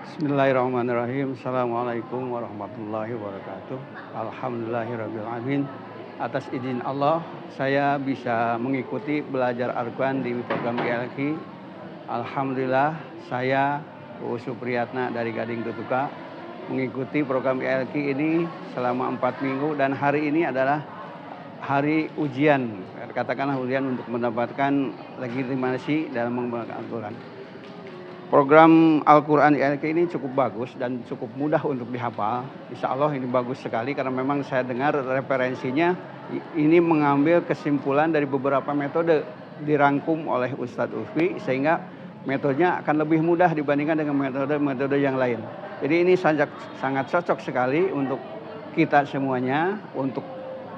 Bismillahirrahmanirrahim. Assalamualaikum warahmatullahi wabarakatuh. Alhamdulillahirrahmanirrahim. Atas izin Allah, saya bisa mengikuti belajar Al-Quran di program ILQ. Alhamdulillah, saya Uus Supriyatna dari Gading Tutuka mengikuti program ILQ ini selama 4 minggu dan hari ini adalah hari ujian. Katakanlah ujian untuk mendapatkan legitimasi dalam menggunakan Al-Quran. Program Al-Quran ILQ ini cukup bagus dan cukup mudah untuk dihafal. Insya Allah ini bagus sekali karena memang saya dengar referensinya ini mengambil kesimpulan dari beberapa metode dirangkum oleh Ustadz Ufwi sehingga metodenya akan lebih mudah dibandingkan dengan metode-metode yang lain. Jadi ini sangat cocok sekali untuk kita semuanya, untuk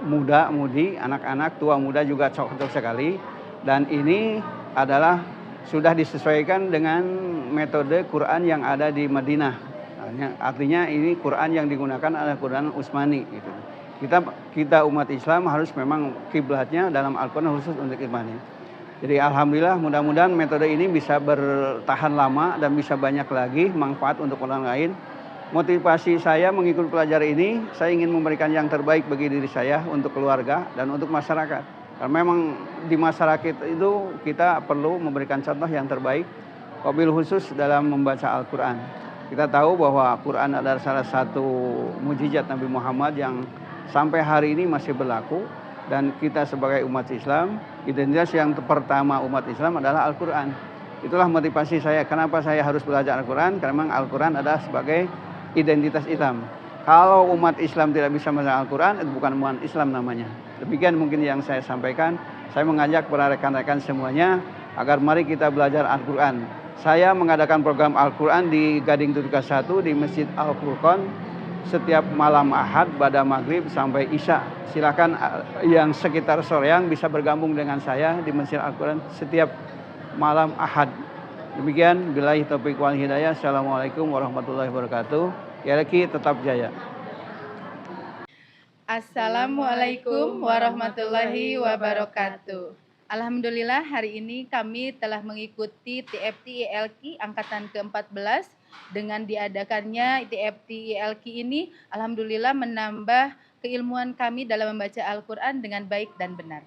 muda, mudi, anak-anak, tua, muda juga cocok sekali. Dan ini adalah sudah disesuaikan dengan metode Quran yang ada di Madinah. Artinya ini Quran yang digunakan adalah Quran Utsmani gitu. Kita umat Islam harus memang kiblatnya dalam Al-Quran khusus untuk Utsmani. Jadi alhamdulillah mudah-mudahan metode ini bisa bertahan lama dan bisa banyak lagi manfaat untuk orang lain. Motivasi saya mengikuti pelajaran ini, saya ingin memberikan yang terbaik bagi diri saya, untuk keluarga dan untuk masyarakat. Karena memang di masyarakat itu kita perlu memberikan contoh yang terbaik, wabil khusus dalam membaca Al-Quran. Kita tahu bahwa Al-Quran adalah salah satu mukjizat Nabi Muhammad yang sampai hari ini masih berlaku. Dan kita sebagai umat Islam, identitas yang pertama umat Islam adalah Al-Quran. Itulah motivasi saya, kenapa saya harus belajar Al-Quran, karena memang Al-Quran adalah sebagai identitas Islam. Kalau umat Islam tidak bisa membaca Al-Quran, itu bukan umat Islam namanya. Demikian mungkin yang saya sampaikan. Saya mengajak para rekan-rekan semuanya agar mari kita belajar Al-Quran. Saya mengadakan program Al-Quran di Gading Tutuka 1 di Masjid Al-Furqan setiap malam Ahad pada maghrib sampai Isya. Silakan yang sekitar Soreang bisa bergabung dengan saya di Masjid Al-Quran setiap malam Ahad. Demikian, billahi taufiq wal hidayah. Assalamualaikum warahmatullahi wabarakatuh. ILQ tetap jaya. Assalamualaikum warahmatullahi wabarakatuh. Alhamdulillah hari ini kami telah mengikuti TFT ILQ angkatan ke-14. Dengan diadakannya TFT ILQ ini, alhamdulillah menambah keilmuan kami dalam membaca Al-Quran dengan baik dan benar.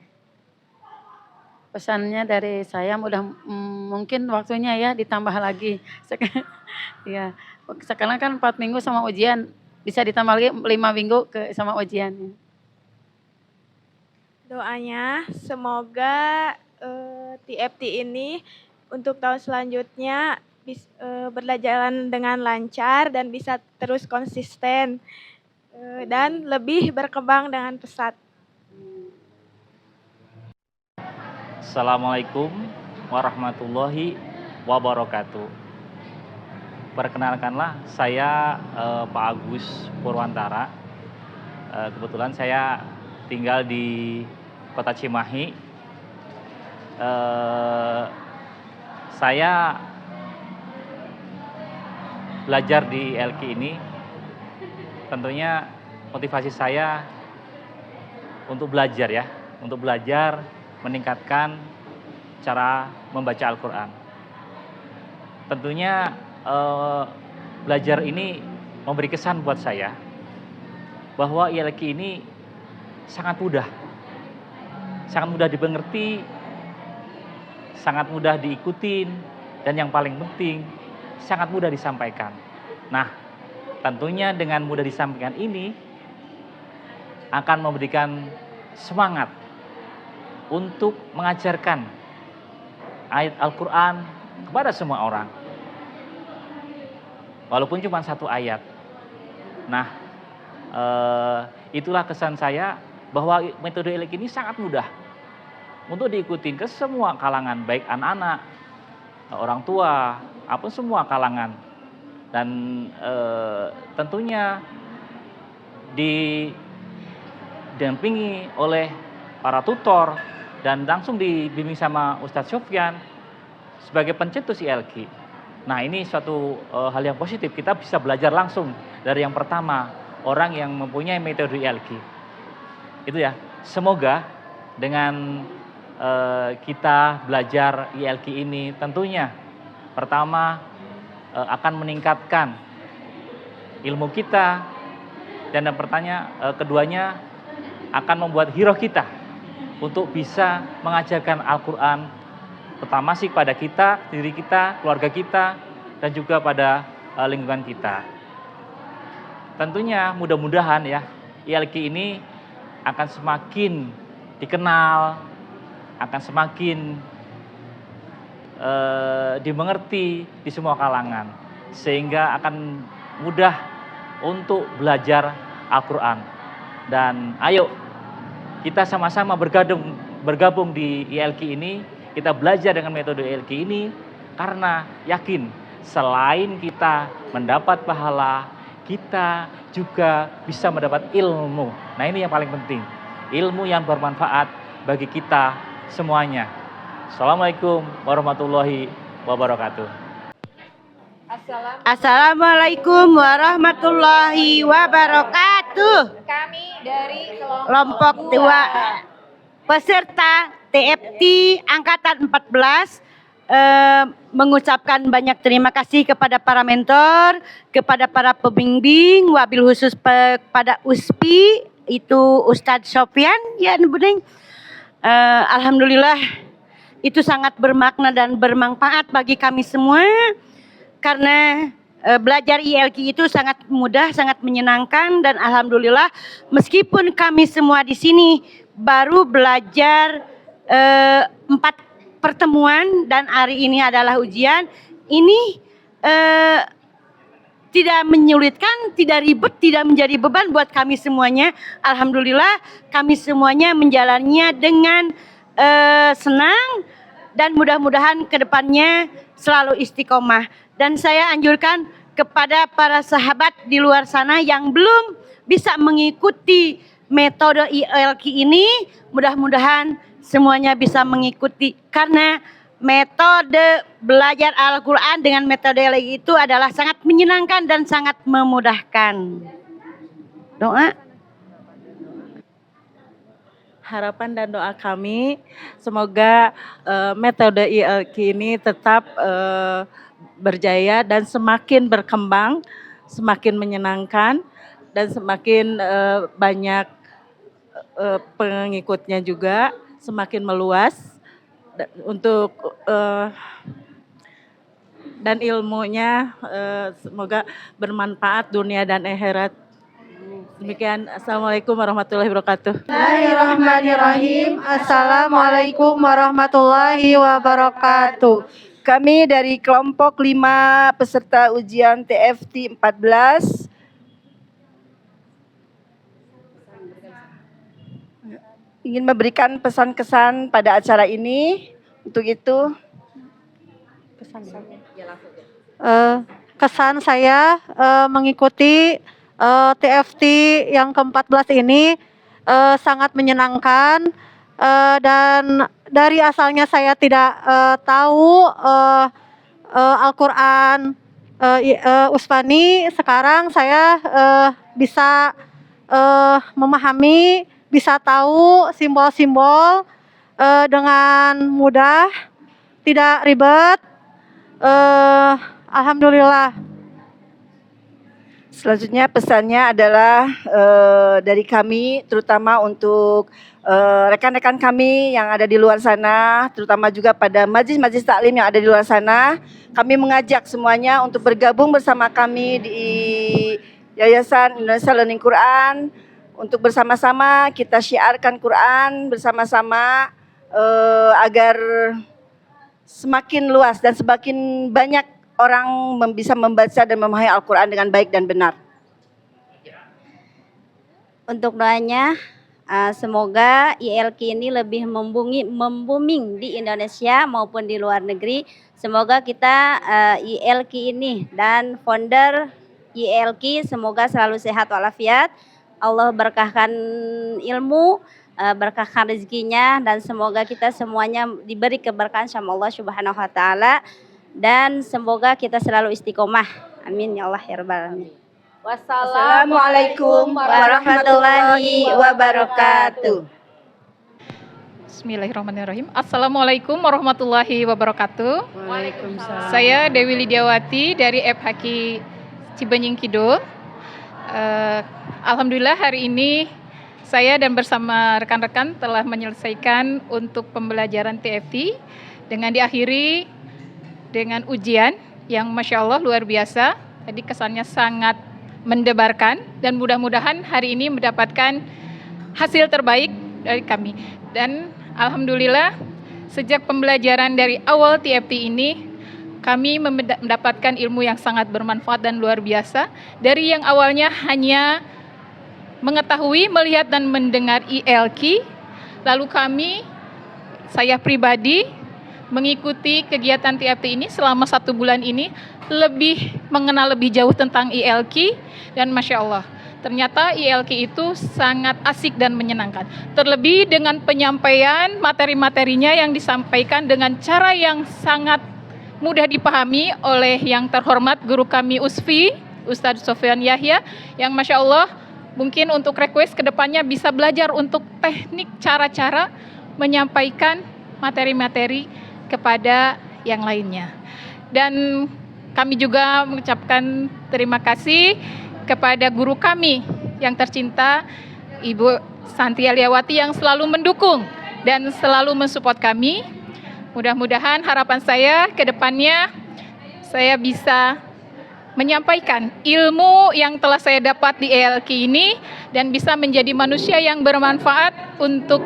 Pesannya dari saya mungkin waktunya ya ditambah lagi. Ya, sekarang kan 4 minggu sama ujian, bisa ditambah lagi 5 minggu sama ujian. Doanya semoga TFT ini untuk tahun selanjutnya berjalan dengan lancar dan bisa terus konsisten dan lebih berkembang dengan pesat. Assalamualaikum warahmatullahi wabarakatuh. Perkenalkanlah saya Pak Agus Purwantara. Kebetulan saya tinggal di Kota Cimahi. Saya belajar di ILQ ini tentunya motivasi saya untuk belajar ya, untuk belajar meningkatkan cara membaca Al-Quran. Tentunya belajar ini memberi kesan buat saya bahwa ILQ ini sangat mudah dimengerti, sangat mudah diikutin, dan yang paling penting sangat mudah disampaikan. Nah, tentunya dengan mudah disampaikan ini akan memberikan semangat untuk mengajarkan ayat Al-Quran kepada semua orang. Walaupun cuma 1 ayat. Nah, itulah kesan saya bahwa metode ILQ ini sangat mudah untuk diikuti ke semua kalangan, baik anak-anak, orang tua, apa semua kalangan. Dan tentunya didampingi oleh para tutor dan langsung dibimbing sama Ustadz Sofyan sebagai pencetus ILQ. Nah, ini suatu hal yang positif, kita bisa belajar langsung dari yang pertama, orang yang mempunyai metode ILQ. Itu ya, semoga dengan kita belajar ILQ ini tentunya pertama akan meningkatkan ilmu kita, dan keduanya akan membuat hiroh kita untuk bisa mengajarkan Al-Quran pertama sih pada kita, diri kita, keluarga kita, dan juga pada lingkungan kita. Tentunya mudah-mudahan ya ILQ ini akan semakin dikenal, akan semakin dimengerti di semua kalangan, sehingga akan mudah untuk belajar Al-Quran. Dan ayo kita sama-sama bergabung di ILQ ini, kita belajar dengan metode ILQ ini, karena yakin selain kita mendapat pahala, kita juga bisa mendapat ilmu. Nah, ini yang paling penting, ilmu yang bermanfaat bagi kita semuanya. Assalamualaikum warahmatullahi wabarakatuh. Assalamualaikum warahmatullahi wabarakatuh. Kami dari Kelompok 2 peserta TFT Angkatan 14 mengucapkan banyak terima kasih kepada para mentor, kepada para pembimbing, wabil khusus kepada USPI, itu Ustadz Sofyan, ya Budeng. Alhamdulillah itu sangat bermakna dan bermanfaat bagi kami semua, karena belajar ILQ itu sangat mudah, sangat menyenangkan, dan alhamdulillah meskipun kami semua di sini baru belajar 4 pertemuan dan hari ini adalah ujian, ini tidak menyulitkan, tidak ribet, tidak menjadi beban buat kami semuanya. Alhamdulillah kami semuanya menjalaninya dengan senang, dan mudah-mudahan kedepannya selalu istiqomah. Dan saya anjurkan kepada para sahabat di luar sana yang belum bisa mengikuti metode ILQ ini, mudah-mudahan semuanya bisa mengikuti, karena metode belajar Al-Quran dengan metode ILQ itu adalah sangat menyenangkan dan sangat memudahkan. Doa. Harapan dan doa kami semoga metode ILQ ini tetap berjaya dan semakin berkembang, semakin menyenangkan, dan semakin banyak pengikutnya juga, semakin meluas untuk dan ilmunya semoga bermanfaat dunia dan akhirat. Demikian, Assalamualaikum warahmatullahi wabarakatuh. Bismillahirrahmanirrahim. Assalamualaikum warahmatullahi wabarakatuh. Kami dari kelompok 5 peserta ujian TFT 14 ingin memberikan pesan-kesan pada acara ini. Untuk itu kesan saya mengikuti TFT yang ke-14 ini sangat menyenangkan, dan dari asalnya saya tidak tahu Al-Quran Uspani, sekarang saya bisa memahami, bisa tahu simbol-simbol dengan mudah, tidak ribet. Alhamdulillah. Selanjutnya pesannya adalah dari kami, terutama untuk rekan-rekan kami yang ada di luar sana, terutama juga pada majlis-majlis taklim yang ada di luar sana. Kami mengajak semuanya untuk bergabung bersama kami di Yayasan Indonesia Learning Quran, untuk bersama-sama kita syiarkan Quran bersama-sama agar semakin luas dan semakin banyak orang bisa membaca dan memahami Al-Quran dengan baik dan benar. Untuk doanya, semoga ILQ ini lebih membooming di Indonesia maupun di luar negeri. Semoga kita ILQ ini dan founder ILQ semoga selalu sehat walafiat. Allah berkahkan ilmu, berkahkan rezekinya, dan semoga kita semuanya diberi keberkahan sama Allah Subhanahu wa taala. Dan semoga kita selalu istiqomah. Amin ya Allah ya rabbal alamin. Wassalamualaikum warahmatullahi wabarakatuh. Bismillahirrahmanirrahim. Assalamualaikum warahmatullahi wabarakatuh. Waalaikumsalam. Saya Dewi Lidiawati dari FHK Cibenying Kidul. Alhamdulillah hari ini saya dan bersama rekan-rekan telah menyelesaikan untuk pembelajaran TFT dengan diakhiri dengan ujian yang Masya Allah luar biasa. Tadi kesannya sangat mendebarkan dan mudah-mudahan hari ini mendapatkan hasil terbaik dari kami. Dan Alhamdulillah sejak pembelajaran dari awal TFT ini kami mendapatkan ilmu yang sangat bermanfaat dan luar biasa. Dari yang awalnya hanya mengetahui, melihat dan mendengar ILQ, lalu saya pribadi mengikuti kegiatan TFT ini selama 1 bulan ini, lebih mengenal lebih jauh tentang ILQ, dan Masya Allah, ternyata ILQ itu sangat asik dan menyenangkan. Terlebih dengan penyampaian materi-materinya yang disampaikan dengan cara yang sangat mudah dipahami oleh yang terhormat guru kami Usfi, Ustadz Sofyan Yahya, yang Masya Allah mungkin untuk request kedepannya bisa belajar untuk teknik cara-cara menyampaikan materi-materi kepada yang lainnya. Dan kami juga mengucapkan terima kasih kepada guru kami yang tercinta Ibu Santi Aliawati yang selalu mendukung dan selalu mensupport kami. Mudah-mudahan harapan saya ke depannya saya bisa menyampaikan ilmu yang telah saya dapat di ELQ ini dan bisa menjadi manusia yang bermanfaat untuk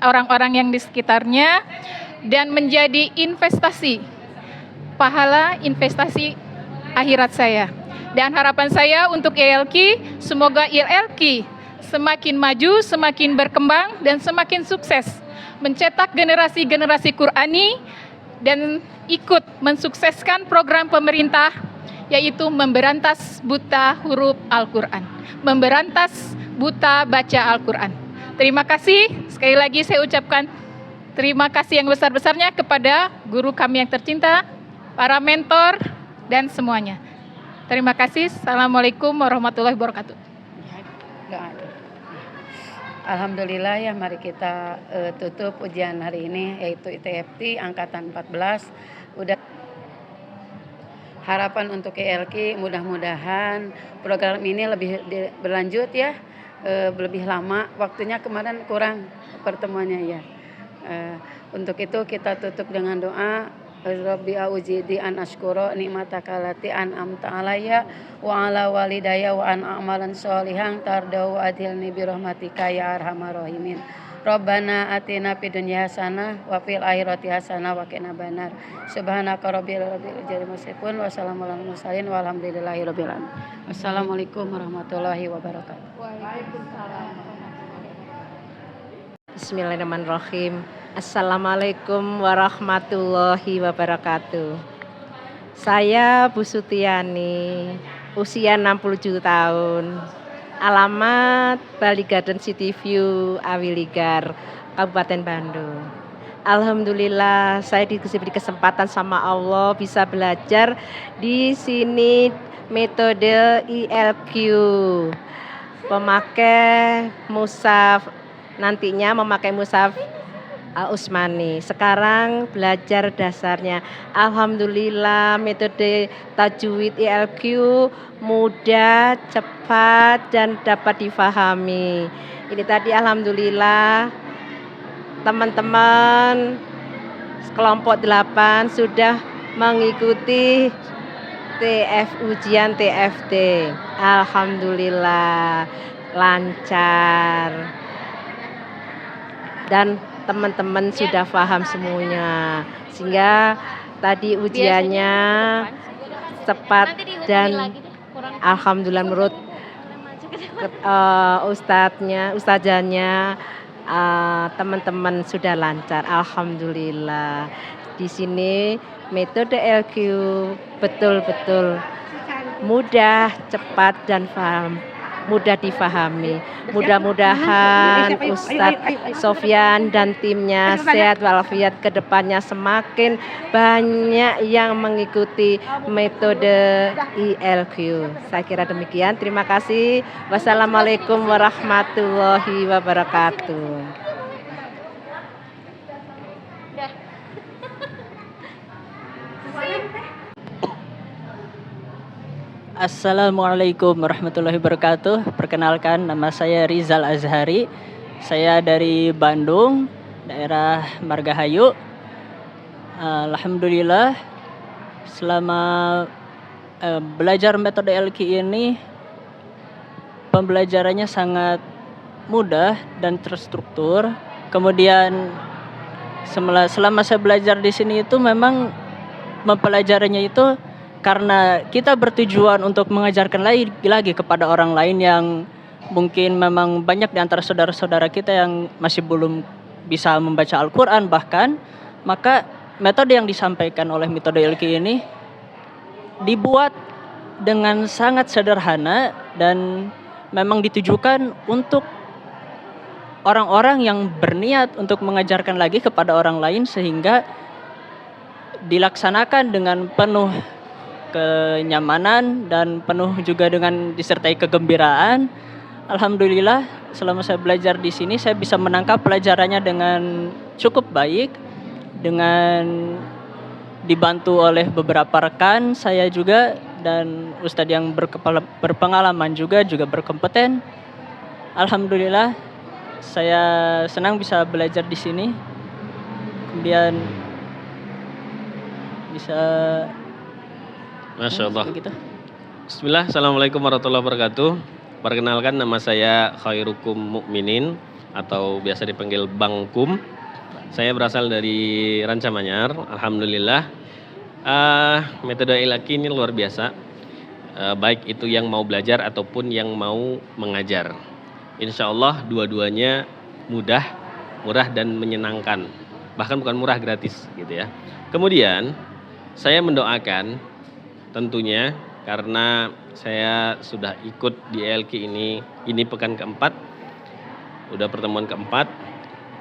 orang-orang yang di sekitarnya dan menjadi investasi pahala, investasi akhirat saya. Dan harapan saya untuk ELQ, semoga ELQ semakin maju, semakin berkembang dan semakin sukses mencetak generasi-generasi Qurani dan ikut mensukseskan program pemerintah, yaitu memberantas buta huruf Al-Quran, memberantas buta baca Al-Quran. Terima kasih, sekali lagi saya ucapkan terima kasih yang besar-besarnya kepada guru kami yang tercinta, para mentor, dan semuanya. Terima kasih. Assalamualaikum warahmatullahi wabarakatuh. Alhamdulillah ya, mari kita tutup ujian hari ini, yaitu TFT Angkatan 14. Udah harapan untuk ELQ, mudah-mudahan program ini lebih berlanjut ya, lebih lama. Waktunya kemarin kurang pertemuannya ya. Untuk itu kita tutup dengan doa. Rabbi auzidi an ashkura nikmataka allati an'amta alayya wa ala walidayya wa an a'malan sholihan tardau wa adhilni bi rahmatika ya arhamar rahimin. Rabbana atina fid dunya hasanah wa fil akhirati hasanah wa qina adzabannar. Subhanaka rabbil izzati amma yasifun wa salamun alal mursalin walhamdulillahi rabbil alamin. Wassalamualaikum warahmatullahi wabarakatuh. Waalaikumsalam. Bismillahirrahmanirrahim. Assalamualaikum warahmatullahi wabarakatuh. Saya Bu Sutiani, usia 67 tahun. Alamat Bali Garden City View, Awiligar, Kabupaten Bandung. Alhamdulillah saya diberi kesempatan sama Allah bisa belajar di sini metode ILQ. Pemakai mushaf, nantinya memakai mushaf Usmani. Sekarang belajar dasarnya. Alhamdulillah metode tajwid ILQ mudah, cepat dan dapat difahami. Ini tadi alhamdulillah teman-teman kelompok 8 sudah mengikuti ujian TFT. Alhamdulillah lancar. Dan teman-teman sudah paham semuanya, sehingga tadi ujiannya cepat dan alhamdulillah menurut ustazahnya teman-teman sudah lancar. Alhamdulillah. Di sini metode LQ betul-betul mudah, cepat dan paham. Mudah difahami. Mudah-mudahan Ustadz Sofyan dan timnya sehat walafiat, kedepannya semakin banyak yang mengikuti metode ILQ. Saya kira demikian. Terima kasih. Wassalamualaikum warahmatullahi wabarakatuh. Assalamualaikum warahmatullahi wabarakatuh. Perkenalkan, nama saya Rizal Azhari. Saya dari Bandung, daerah Margahayu. Alhamdulillah, selama belajar metode LQ ini, pembelajarannya sangat mudah dan terstruktur. Kemudian selama saya belajar di sini itu memang mempelajarinya itu karena kita bertujuan untuk mengajarkan lagi kepada orang lain yang mungkin memang banyak di antara saudara-saudara kita yang masih belum bisa membaca Al-Quran bahkan. Maka metode yang disampaikan oleh metode LQ ini dibuat dengan sangat sederhana dan memang ditujukan untuk orang-orang yang berniat untuk mengajarkan lagi kepada orang lain sehingga dilaksanakan dengan penuh kenyamanan dan penuh juga dengan disertai kegembiraan. Alhamdulillah, selama saya belajar di sini saya bisa menangkap pelajarannya dengan cukup baik, dengan dibantu oleh beberapa rekan saya juga dan ustadz yang berpengalaman juga berkompeten. Alhamdulillah, saya senang bisa belajar di sini. Kemudian bisa Masya Allah. Gitu. Bismillah, Assalamualaikum warahmatullahi wabarakatuh. Perkenalkan, nama saya Khairukum Mukminin atau biasa dipanggil Bang Kum. Saya berasal dari Ranca Manyar. Alhamdulillah, metode LQ ini luar biasa. Baik itu yang mau belajar ataupun yang mau mengajar. Insya Allah dua-duanya murah dan menyenangkan. Bahkan bukan murah, gratis gitu ya. Kemudian saya mendoakan tentunya karena saya sudah ikut di LQ ini pekan keempat, udah pertemuan keempat,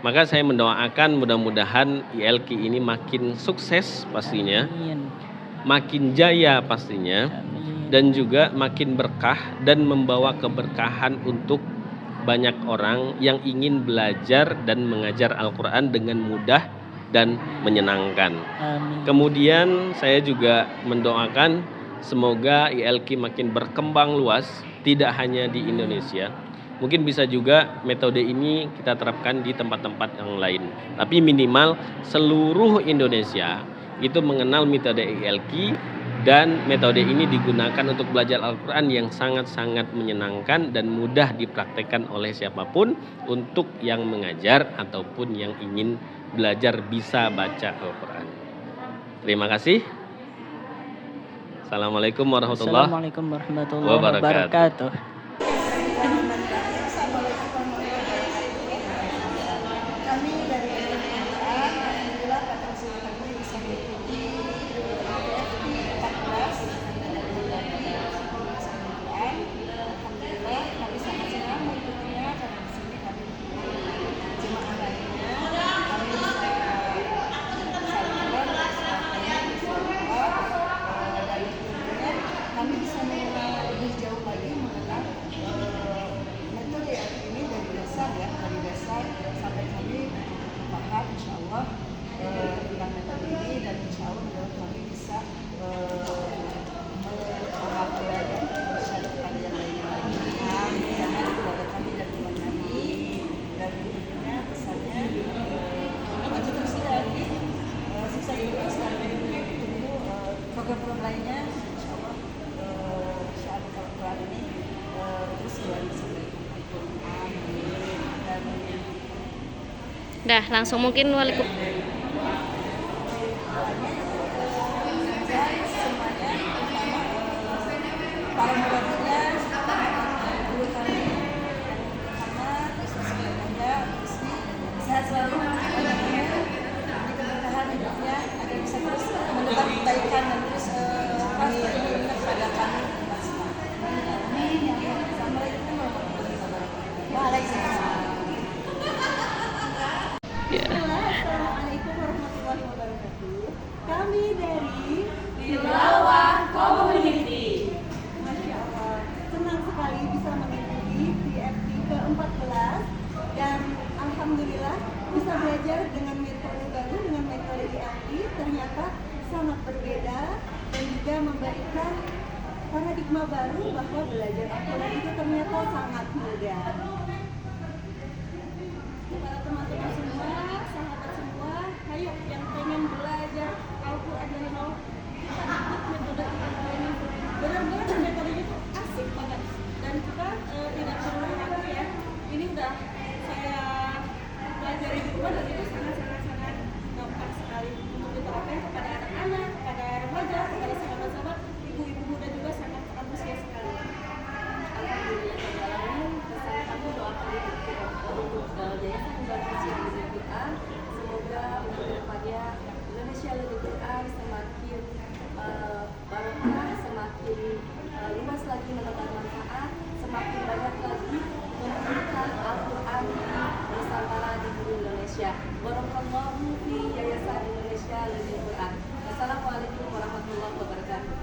maka saya mendoakan mudah-mudahan ILQ ini makin sukses pastinya, makin jaya pastinya, dan juga makin berkah dan membawa keberkahan untuk banyak orang yang ingin belajar dan mengajar Al-Quran dengan mudah dan menyenangkan. Amin. Kemudian saya juga mendoakan semoga ILQ makin berkembang luas, tidak hanya di Indonesia. Mungkin bisa juga metode ini kita terapkan di tempat-tempat yang lain. Tapi minimal seluruh Indonesia itu mengenal metode ILQ dan metode ini digunakan untuk belajar Al-Quran yang sangat-sangat menyenangkan dan mudah dipraktekkan oleh siapapun untuk yang mengajar ataupun yang ingin belajar bisa baca Al-Quran. Terima kasih. Assalamualaikum warahmatullahi wabarakatuh. Program-program lainnya, insya Allah, Al-Quran ini terus sampai Dah, langsung mungkin sehat selalu, keberkahan hidupnya agar bisa terus mendekat kebaikan dan terus kepada kami. Assalamualaikum warahmatullahi wabarakatuh. Waalaikumsalam. paradigma baru bahwa belajar Al-Quran itu ternyata sangat mudah. Para teman-teman semua, sahabat semua, ayo yang pengen belajar Al-Quran dari nol, kita ikut metode ini. Benar-benar metodenya itu asik banget dan kita tidak perlu ragu ya. Ini udah saya pelajari di rumah dan itu sangat gampang sekali untuk diterapkan kepada anak-anak, kepada remaja, kepada sahabat-sahabat, ibu-ibu muda juga sangat antusias sekali. Alhamdulillah, pesan kami doakan untuk Yayasan Indonesia Lebih Quran, semoga untuk kedepannya Indonesia Lebih Quran semakin barokah, semakin luas lagi menebar manfaat, semakin banyak lagi memberikan Al-Quran di Nusantara di bumi Indonesia. Barakallahu fi Yayasan Indonesia Lebih Quran. Wassalamualaikum warahmatullahi wabarakatuh.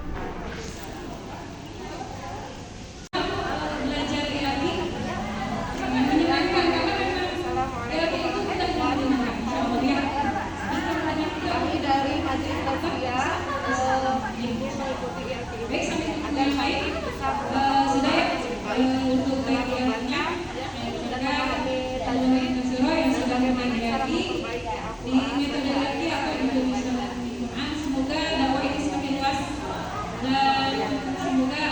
Kami dari Majelis Tausiah ingin mengikuti ILQ ini agar kami bisa untuk membaca dan memahami tajwid dan bagaimana cara memperbaiki Al-Quran. Semoga dakwah ini semakin luas dan semoga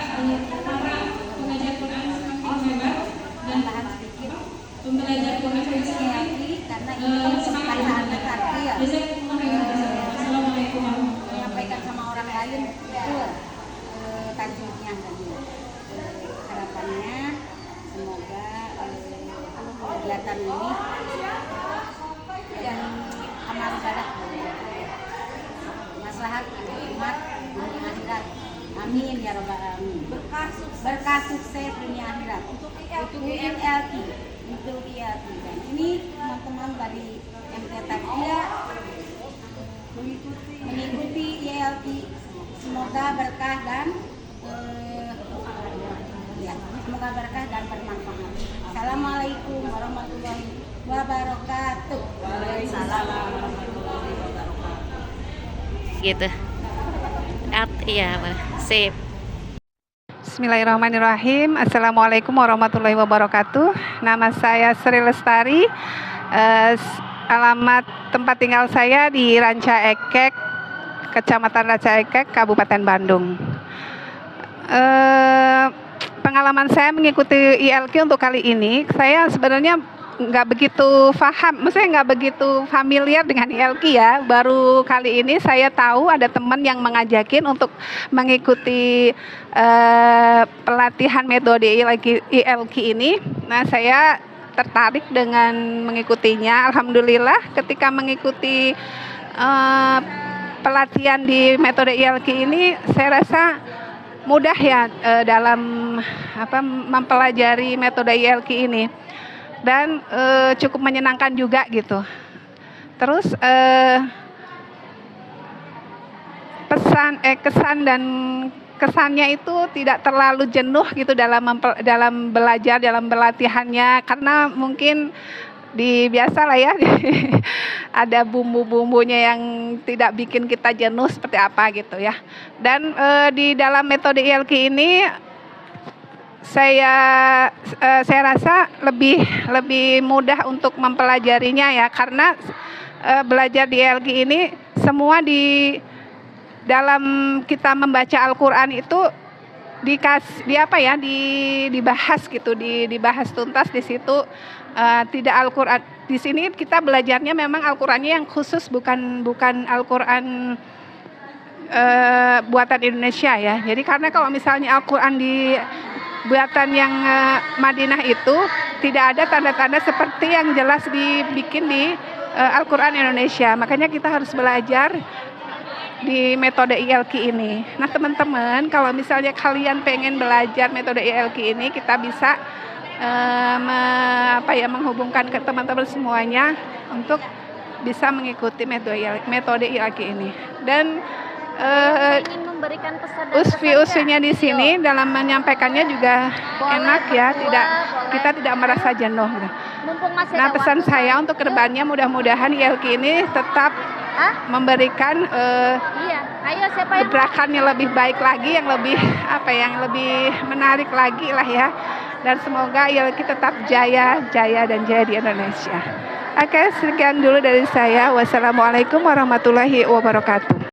para pengajar Quran semakin hebat dan pembelajar Quran semakin Assalamualaikum menyampaikan sama orang lain tajwidnya tadi. Harapannya semoga kegiatan ini dan amal ibadah maslahat umat dunia akhirat. Amin ya rabbal alamin. Berkah sukses dunia akhirat untuk ILQ. Untuk ILQ. Dan ini teman-teman dari MT Tarbiyah mengikuti ILQ, semoga berkah dan semoga berkah dan bermanfaat. Assalamualaikum warahmatullahi wabarakatuh. Waalaikumsalam warahmatullahi wabarakatuh. Gitu. Iya, sip. Bismillahirrahmanirrahim. Assalamualaikum warahmatullahi wabarakatuh. Nama saya Sri Lestari. Alamat tempat tinggal saya di Ranca Ekek, Kecamatan Ranca Ekek, Kabupaten Bandung. Pengalaman saya mengikuti ILQ untuk kali ini, saya sebenarnya nggak begitu paham, maksudnya nggak begitu familiar dengan ILQ ya. Baru kali ini saya tahu ada teman yang mengajakin untuk mengikuti pelatihan metode ILQ ini. Nah, saya tertarik dengan mengikutinya. Alhamdulillah ketika mengikuti pelatihan di metode ILQ ini, saya rasa mudah ya dalam mempelajari metode ILQ ini dan cukup menyenangkan juga gitu. Terus kesannya itu tidak terlalu jenuh gitu dalam belajar, dalam pelatihannya, karena mungkin biasa lah ya ada bumbu-bumbunya yang tidak bikin kita jenuh seperti apa gitu ya. Dan di dalam metode ILQ ini saya rasa lebih mudah untuk mempelajarinya ya, karena belajar di ILQ ini semua dalam kita membaca Al-Quran itu dibahas gitu, dibahas tuntas di situ. Tidak Al-Quran di sini kita belajarnya memang Al-Qurannya yang khusus, bukan Al-Quran buatan Indonesia ya. Jadi karena kalau misalnya Al-Quran di buatan yang Madinah itu tidak ada tanda-tanda seperti yang jelas dibikin di Al-Quran Indonesia. Makanya kita harus belajar di metode ILQ ini. Nah teman-teman, kalau misalnya kalian pengen belajar metode ILQ ini, kita bisa menghubungkan ke teman-teman semuanya untuk bisa mengikuti metode ILQ ini. Dan ingin memberikan pesan usfi-usfinya di sini dalam menyampaikannya juga enak ya, kita tidak merasa jenuh. Nah pesan saya untuk kedepannya mudah-mudahan ILQ ini tetap memberikan Ayo siapa yang gebrakan yang lebih baik lagi, yang lebih yang lebih menarik lagi lah ya. Dan semoga ILKI tetap jaya dan jaya di Indonesia. Oke, sekian dulu dari saya. Wassalamualaikum warahmatullahi wabarakatuh.